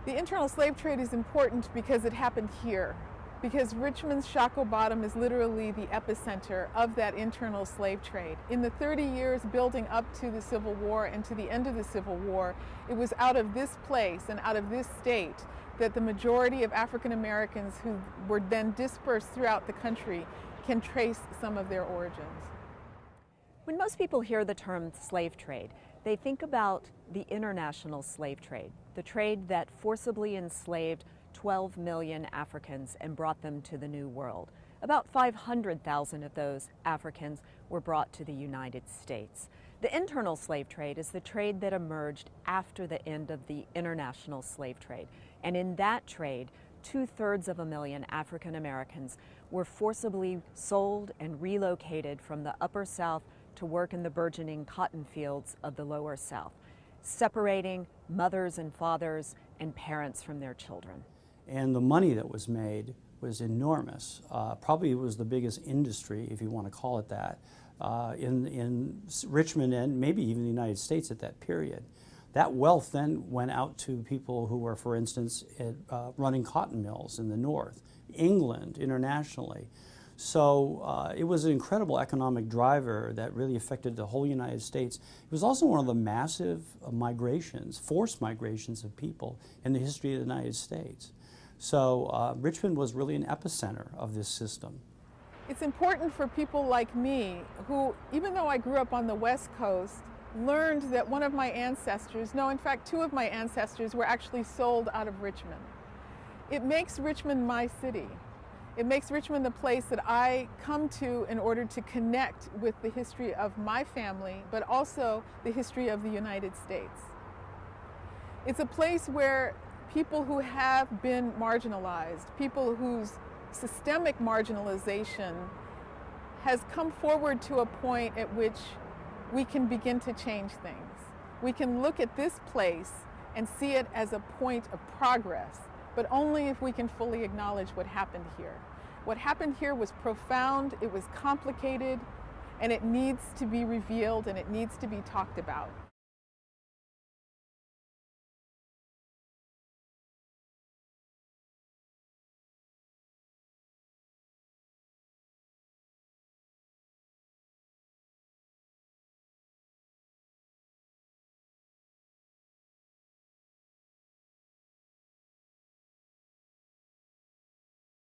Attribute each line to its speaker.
Speaker 1: The internal slave trade is important because it happened here, because Richmond's Shockoe Bottom is literally the epicenter of that internal slave trade. In the 30 years building up to the Civil War and to the end of the Civil War, it was out of this place and out of this state that the majority of African Americans who were then dispersed throughout the country can trace some of their origins.
Speaker 2: When most people hear the term slave trade, they think about the international slave trade, the trade that forcibly enslaved 12 million Africans and brought them to the New World. About 500,000 of those Africans were brought to the United States. The internal slave trade is the trade that emerged after the end of the international slave trade. And in that trade, 2/3 of a million African Americans were forcibly sold and relocated from the Upper South to work in the burgeoning cotton fields of the Lower South, separating mothers and fathers and parents from their children.
Speaker 3: And the money that was made was enormous. Probably it was the biggest industry, if you want to call it that, in Richmond and maybe even the United States at that period. That wealth then went out to people who were, for instance, running cotton mills in the North, England, internationally. So it was an incredible economic driver that really affected the whole United States. It was also one of the massive migrations, forced migrations of people in the history of the United States. So Richmond was really an epicenter of this system.
Speaker 1: It's important for people like me who, even though I grew up on the West Coast, learned that one of my ancestors, no, in fact, two of my ancestors were actually sold out of Richmond. It makes Richmond my city. It makes Richmond the place that I come to in order to connect with the history of my family, but also the history of the United States. It's a place where people who have been marginalized, people whose systemic marginalization has come forward to a point at which we can begin to change things. We can look at this place and see it as a point of progress, but only if we can fully acknowledge what happened here. What happened here was profound, it was complicated, and it needs to be revealed and it needs to be talked about.